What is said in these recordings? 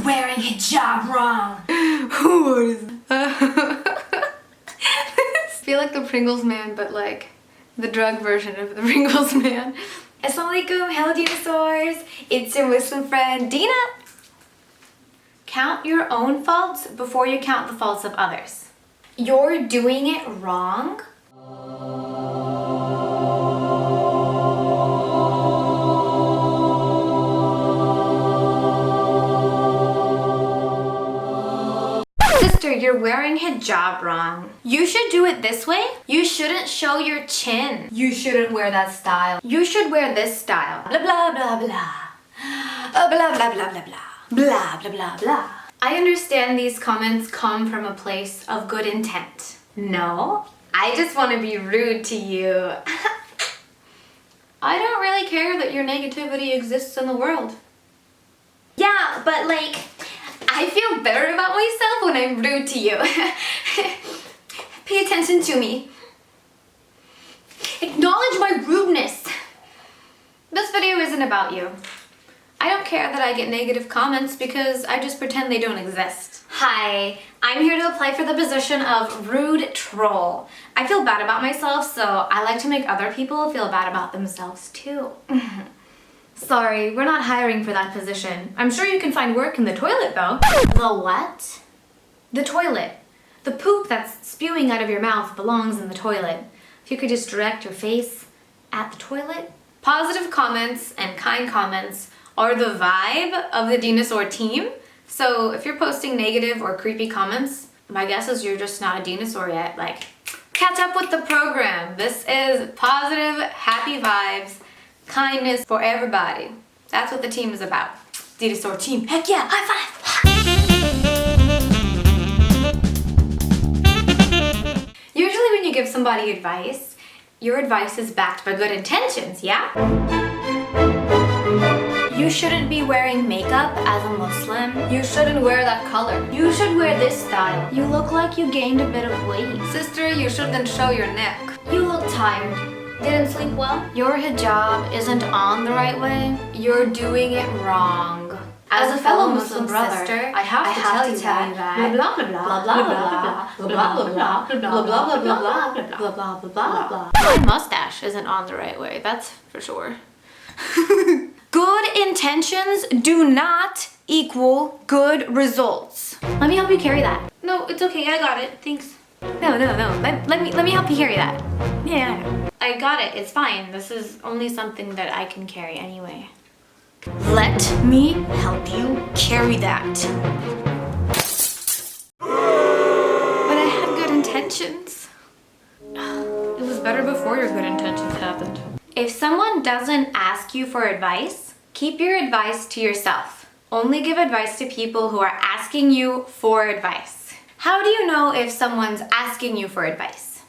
You're wearing hijab wrong. What is that? I feel like the Pringles man, but like the drug version of the Pringles man. Assalamualaikum, hello Dinasoars. It's your Muslim friend Dina. Count your own faults before you count the faults of others. You're doing it wrong. Sister, you're wearing hijab wrong. You should do it this way. You shouldn't show your chin. You shouldn't wear that style. You should wear this style. Blah blah blah blah. Blah blah blah blah blah. Blah blah blah blah. I understand these comments come from a place of good intent. No, I just want to be rude to you. I don't really care that your negativity exists in the world. Yeah, but like, I feel better about myself when I'm rude to you. Pay attention to me. Acknowledge my rudeness. This video isn't about you. I don't care that I get negative comments because I just pretend they don't exist. Hi, I'm here to apply for the position of rude troll. I feel bad about myself, so I like to make other people feel bad about themselves too. Sorry, we're not hiring for that position. I'm sure you can find work in the toilet though. The what? The toilet. The poop that's spewing out of your mouth belongs in the toilet. If you could just direct your face at the toilet. Positive comments and kind comments are the vibe of the Dinasoar team. So if you're posting negative or creepy comments, my guess is you're just not a Dinasoar yet. Like, catch up with the program. This is positive, happy vibes, kindness for everybody. That's what the team is about. Dinasoar team, heck yeah, high five! Usually when you give somebody advice, your advice is backed by good intentions, yeah? You shouldn't be wearing makeup as a Muslim. You shouldn't wear that color. You should wear this style. You look like you gained a bit of weight. Sister, you shouldn't show your neck. You look tired. Didn't sleep well? Your hijab isn't on the right way. You're doing it wrong. As a fellow Muslim brother, sister, I have to tell you that. Blah blah blah blah blah blah blah blah blah blah blah blah blah blah blah blah blah. My mustache isn't on the right way. That's for sure. Good intentions do not equal good results. Let me help you carry that. No, it's okay. I got it. Thanks. No. Let me help you carry that. Yeah. I got it. It's fine. This is only something that I can carry anyway. Let me help you carry that. But I had good intentions. It was better before your good intentions happened. If someone doesn't ask you for advice, keep your advice to yourself. Only give advice to people who are asking you for advice. How do you know if someone's asking you for advice?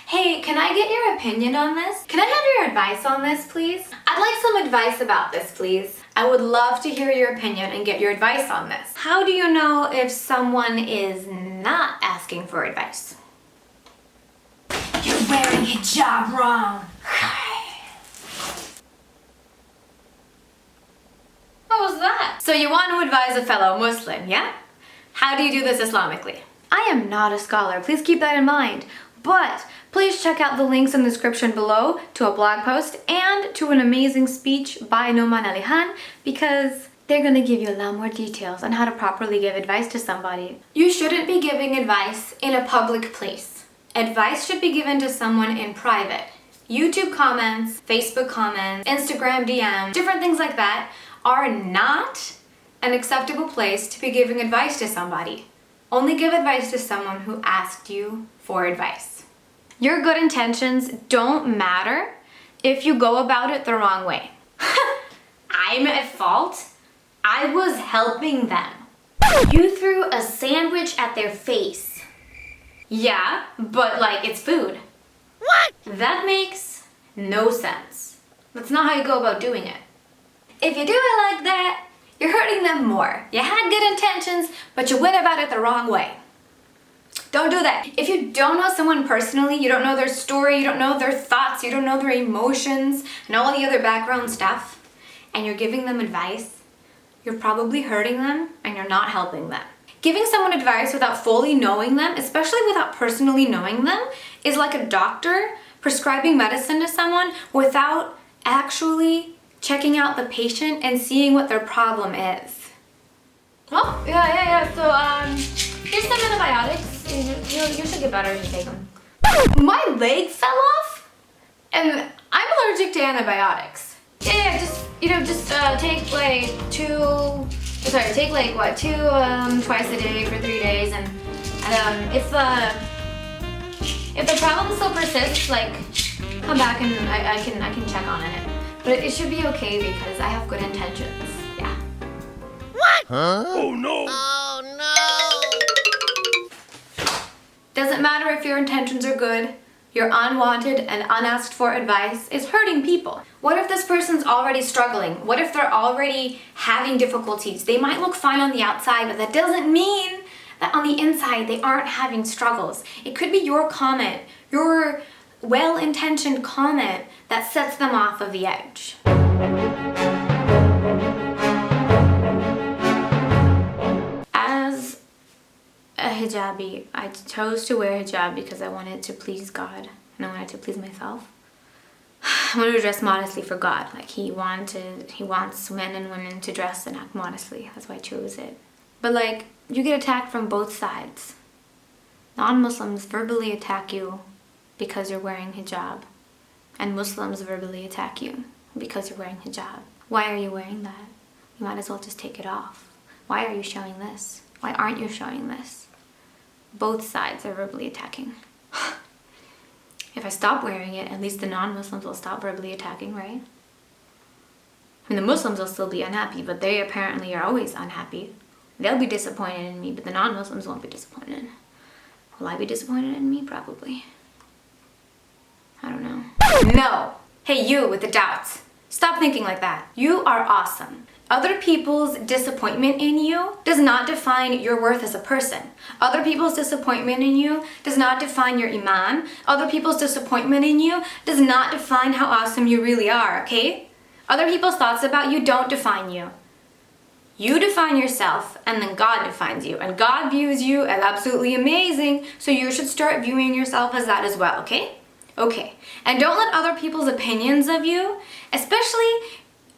Hey, can I get your opinion on this? Can I have your advice on this, please? I'd like some advice about this, please. I would love to hear your opinion and get your advice on this. How do you know if someone is not asking for advice? You're wearing hijab wrong. What was that? So you want to advise a fellow Muslim, yeah? How do you do this Islamically? I am not a scholar, please keep that in mind. But please check out the links in the description below to a blog post and to an amazing speech by Noman Alihan because they're going to give you a lot more details on how to properly give advice to somebody. You shouldn't be giving advice in a public place. Advice should be given to someone in private. YouTube comments, Facebook comments, Instagram DMs, different things like that are not an acceptable place to be giving advice to somebody. Only give advice to someone who asked you for advice. Your good intentions don't matter if you go about it the wrong way. I'm at fault. I was helping them. You threw a sandwich at their face. Yeah, but like it's food. What? That makes no sense. That's not how you go about doing it. If you do it like that, you're hurting them more. You had good intentions, but you went about it the wrong way. Don't do that. If you don't know someone personally, you don't know their story, you don't know their thoughts, you don't know their emotions, and all the other background stuff, and you're giving them advice, you're probably hurting them and you're not helping them. Giving someone advice without fully knowing them, especially without personally knowing them, is like a doctor prescribing medicine to someone without actually checking out the patient and seeing what their problem is. Oh, yeah. So, here's some antibiotics. You should get better if you take them. My leg fell off, and I'm allergic to antibiotics. Yeah, just take like two twice a day for 3 days, and if the problem still persists, like, come back and I can check on it. But it should be okay because I have good intentions. Yeah. What? Huh? Oh no! Oh no! Doesn't matter if your intentions are good. Your unwanted and unasked for advice is hurting people. What if this person's already struggling? What if they're already having difficulties? They might look fine on the outside, but that doesn't mean that on the inside they aren't having struggles. It could be your comment, your well-intentioned comment that sets them off of the edge. As a hijabi, I chose to wear hijab because I wanted to please God and I wanted to please myself. I wanted to dress modestly for God. Like he wants men and women to dress and act modestly. That's why I chose it. But like, you get attacked from both sides. Non-Muslims verbally attack you because you're wearing hijab, and Muslims verbally attack you because you're wearing hijab. Why are you wearing that? You might as well just take it off. Why are you showing this? Why aren't you showing this? Both sides are verbally attacking. If I stop wearing it, at least the non-Muslims will stop verbally attacking, right? I mean, the Muslims will still be unhappy, but they apparently are always unhappy. They'll be disappointed in me, but the non-Muslims won't be disappointed. Will I be disappointed in me? Probably. I don't know. No! Hey, you with the doubts. Stop thinking like that. You are awesome. Other people's disappointment in you does not define your worth as a person. Other people's disappointment in you does not define your iman. Other people's disappointment in you does not define how awesome you really are, okay? Other people's thoughts about you don't define you. You define yourself, and then God defines you. And God views you as absolutely amazing, so you should start viewing yourself as that as well, okay? Okay. And don't let other people's opinions of you, especially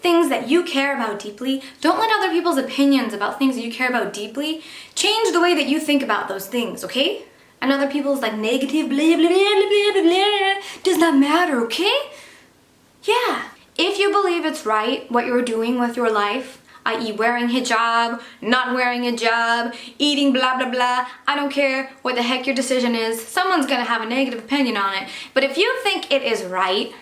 things that you care about deeply, don't let other people's opinions about things that you care about deeply change the way that you think about those things, okay? And other people's like negative blah, blah, blah, blah, blah, blah, does not matter, okay? Yeah. If you believe it's right what you're doing with your life, i.e. wearing hijab, not wearing hijab, eating blah blah blah, I don't care what the heck your decision is, someone's gonna have a negative opinion on it. But if you think it is right,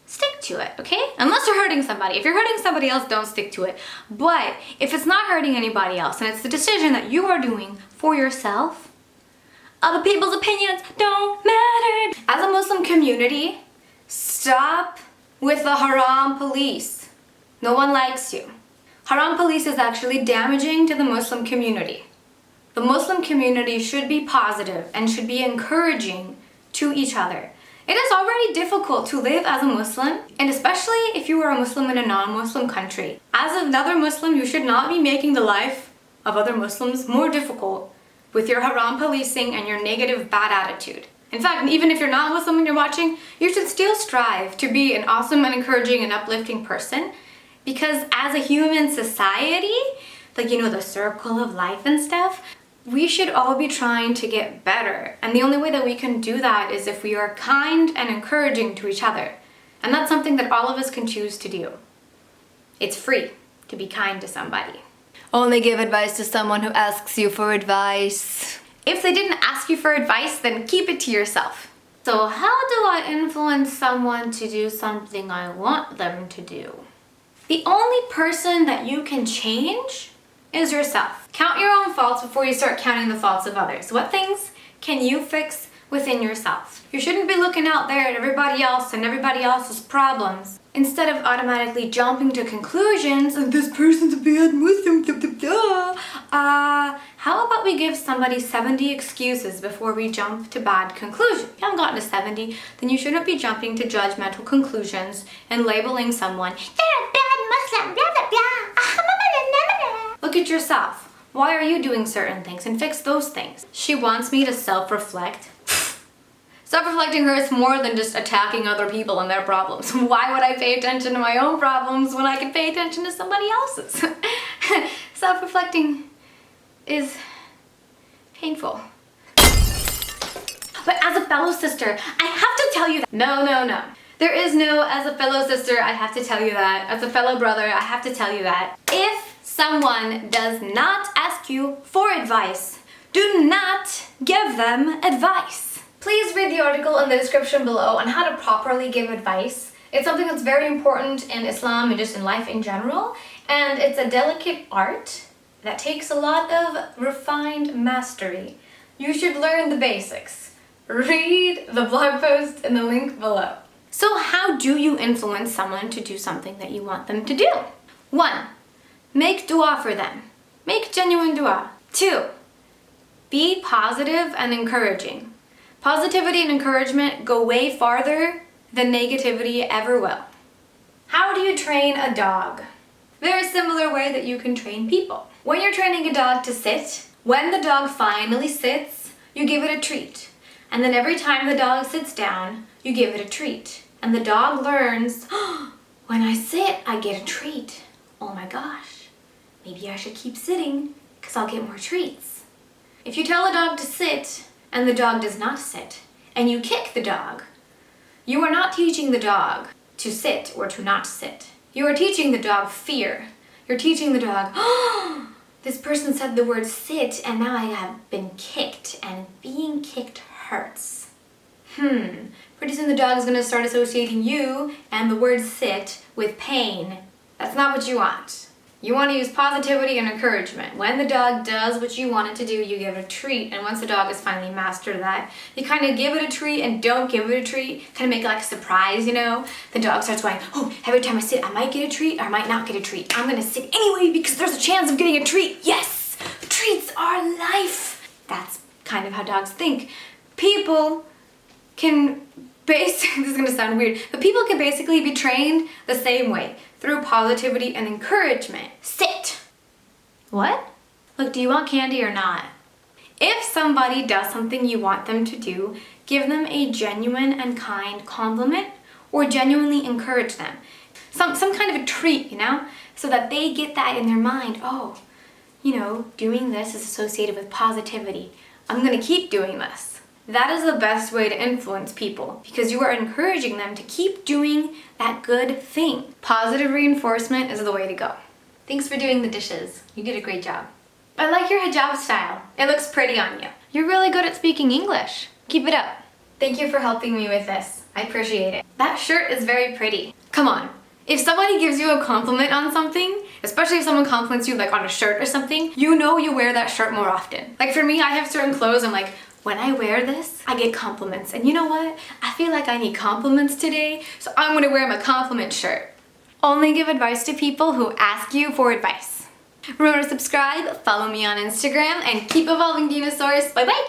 stick to it, okay? Unless you're hurting somebody. If you're hurting somebody else, don't stick to it. But if it's not hurting anybody else and it's the decision that you are doing for yourself, other people's opinions don't matter. As a Muslim community, stop with the Haram Police. No one likes you. Haram Police is actually damaging to the Muslim community. The Muslim community should be positive and should be encouraging to each other. It is already difficult to live as a Muslim, and especially if you are a Muslim in a non-Muslim country. As another Muslim, you should not be making the life of other Muslims more difficult with your haram policing and your negative bad attitude. In fact, even if you're not Muslim and you're watching, you should still strive to be an awesome and encouraging and uplifting person, because as a human society, like, you know, the circle of life and stuff, we should all be trying to get better. And the only way that we can do that is if we are kind and encouraging to each other. And that's something that all of us can choose to do. It's free to be kind to somebody. Only give advice to someone who asks you for advice. If they didn't ask you for advice, then keep it to yourself. So how do I influence someone to do something I want them to do? The only person that you can change is yourself. Count your own faults before you start counting the faults of others. What things can you fix within yourself? You shouldn't be looking out there at everybody else and everybody else's problems instead of automatically jumping to conclusions of this person's a bad Muslim, blah, blah, blah. How about we give somebody 70 excuses before we jump to bad conclusions? If you haven't gotten to 70, then you shouldn't be jumping to judgmental conclusions and labeling someone, they're a bad Muslim, blah, blah, blah. at yourself. Why are you doing certain things? And fix those things. She wants me to self-reflect. Self-reflecting hurts more than just attacking other people and their problems. Why would I pay attention to my own problems when I can pay attention to somebody else's? Self-reflecting is painful. But as a fellow sister, I have to tell you that. No. There is no, as a fellow sister, I have to tell you that. As a fellow brother, I have to tell you that. If someone does not ask you for advice, do not give them advice. Please read the article in the description below on how to properly give advice. It's something that's very important in Islam and just in life in general. And it's a delicate art that takes a lot of refined mastery. You should learn the basics. Read the blog post in the link below. So how do you influence someone to do something that you want them to do? 1. Make dua for them. Make genuine dua. 2. Be positive and encouraging. Positivity and encouragement go way farther than negativity ever will. How do you train a dog? Very similar way that you can train people. When you're training a dog to sit, when the dog finally sits, you give it a treat. And then every time the dog sits down, you give it a treat. And the dog learns, oh, when I sit, I get a treat. Oh my gosh, maybe I should keep sitting because I'll get more treats. If you tell a dog to sit and the dog does not sit, and you kick the dog, you are not teaching the dog to sit or to not sit. You are teaching the dog fear. You're teaching the dog, oh, this person said the word sit and now I have been kicked, and being kicked hurts. Pretty soon the dog is going to start associating you and the word sit with pain. That's not what you want. You want to use positivity and encouragement. When the dog does what you want it to do, you give it a treat. And once the dog has finally mastered that, you kind of give it a treat and don't give it a treat. Kind of make it like a surprise, you know? The dog starts going, oh, every time I sit, I might get a treat or I might not get a treat. I'm going to sit anyway because there's a chance of getting a treat. Yes! Treats are life! That's kind of how dogs think. People can this is going to sound weird, but people can basically be trained the same way, through positivity and encouragement. Sit! What? Look, do you want candy or not? If somebody does something you want them to do, give them a genuine and kind compliment or genuinely encourage them. Some kind of a treat, you know? So that they get that in their mind. Oh, you know, doing this is associated with positivity. I'm going to keep doing this. That is the best way to influence people because you are encouraging them to keep doing that good thing. Positive reinforcement is the way to go. Thanks for doing the dishes. You did a great job. I like your hijab style. It looks pretty on you. You're really good at speaking English. Keep it up. Thank you for helping me with this. I appreciate it. That shirt is very pretty. Come on. If somebody gives you a compliment on something, especially if someone compliments you like on a shirt or something, you know you wear that shirt more often. Like for me, I have certain clothes I'm like, when I wear this, I get compliments. And you know what? I feel like I need compliments today, so I'm gonna wear my compliment shirt. Only give advice to people who ask you for advice. Remember to subscribe, follow me on Instagram, and keep evolving, Dinasoars. Bye-bye!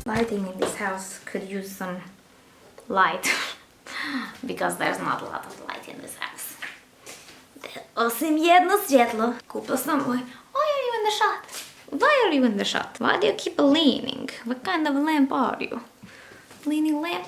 Lighting in this house could use some light because there's not a lot of light in this house. Osim jedno svjetlo. Kupila sam... Why are you in the shot? Why are you in the shot? Why do you keep leaning? What kind of lamp are you? Leaning lamp?